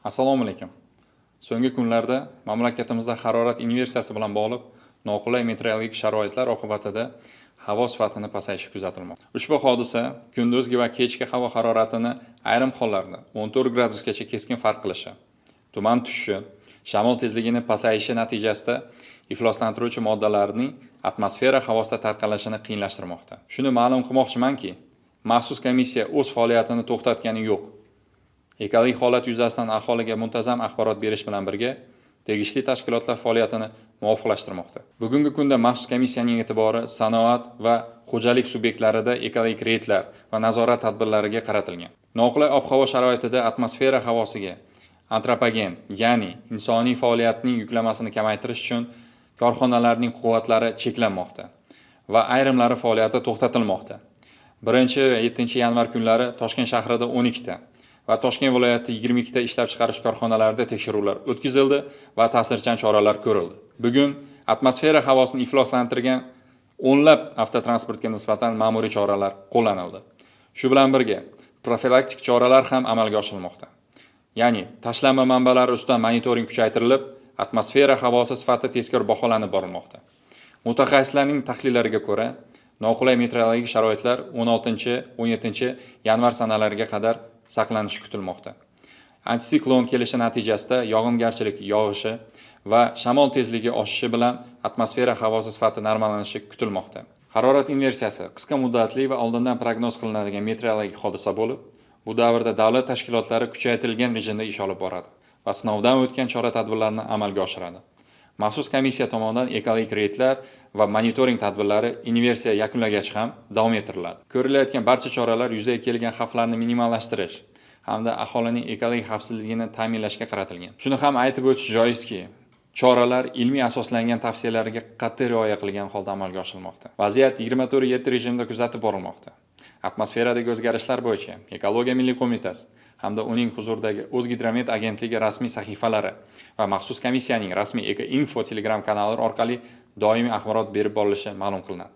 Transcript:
Assalomu alaykum. So'nggi kunlarda mamlakatimizda harorat inversiyasi bilan bog'liq noqulay meteorologik sharoitlar oqibatida havo sifatining pasayishi kuzatilmoqda. Ushbu hodisa kunduzgi va kechki havo haroratini ayrim hollarda 14 gradusgacha keskin farq qilishi, tuman tushishi, shamol tezligining pasayishi natijasida ifloslantiruvchi moddalarning atmosfera havosida tarqalishini qiyinlashtirmoqda. Shuni ma'lum qilmoqchimanki, maxsus komissiya o'z faoliyatini to'xtatgani yo'q. Ekologik holat yuzasidan aholiga muntazam axborot berish bilan birga tegishli tashkilotlar faoliyatini muvofiqlashtirmoqda. Bugungi kunda maxsus komissiyaning e'tibori sanoat va xo'jalik subyektlarida ekologik reydlar va nazorat tadbirlariga qaratilgan. Noqulay ob-havo sharoitida atmosfera havosiga antropogen, ya'ni insoniy faoliyatning yuklamasini kamaytirish uchun korxonalarning quvvatlari cheklanmoqda va ayrimlari faoliyati to'xtatilmoqda. 1-7 yanvar kunlari Toshkent shahrida 12 ta va Toshkent viloyatida 22 ta ishlab chiqarish korxonalarida tekshiruvlar o'tkazildi va ta'sirchan choralar ko'rildi. Bugun atmosfera havosini ifloslantirgan o'nlab avtotransportga nisbatan ma'muriy choralar qo'llanildi. Shu bilan birga profilaktik choralar ham amalga oshirilmoqda. Ya'ni tashlanma manbalari ustidan monitoring kuchaytirilib, atmosfera havosi sifati tezkor baholanib borilmoqda. Mutaxassislarning tahlillariga ko'ra, noqulay meteorologik sharoitlar 16-17 yanvar sanalariga qadar saqlanishi kutilmoqda. Antisiklon kelishi natijasida yog'ingarchilik yog'ishi va shamol tezligi oshishi bilan atmosfera havosi sifati normallanishi kutilmoqda. Harorat inversiyasi qisqa muddatli va oldindan prognoz qilinadigan meteorologik hodisa bo'lib, bu davrda davlat tashkilotlari kuchaytirilgan rejimda ish olib boradi va sinovdan o'tgan chora-tadbirlarni amalga oshiradi. Maxsus komissiya tomonidan ekologik reydlar va monitoring tadbirlari inversiya yakunlagach ham davom ettiriladi. Ko'rilayotgan barcha choralar yuzaga kelgan xavflarni minimallashtirish hamda aholining ekologik xavfsizligini ta'minlashga qaratilgan. Shuni ham aytib o'tish joizki, choralar ilmiy asoslangan tavsiyalarga qat'iy rioya qilgan holda amalga oshirilmoqda. Vaziyat 24/7 rejimda kuzatib borilmoqda. Atmosferadagi o'zgarishlar bo'yicha Ekologiya milliy qo'mitasi hamda uning huzuridagi O'zgidromet agentligi rasmiy sahifalari va maxsus komissiyaning rasmiy Eko-info Telegram kanallari orqali doimiy axborot berib borilishi ma'lum qilinadi.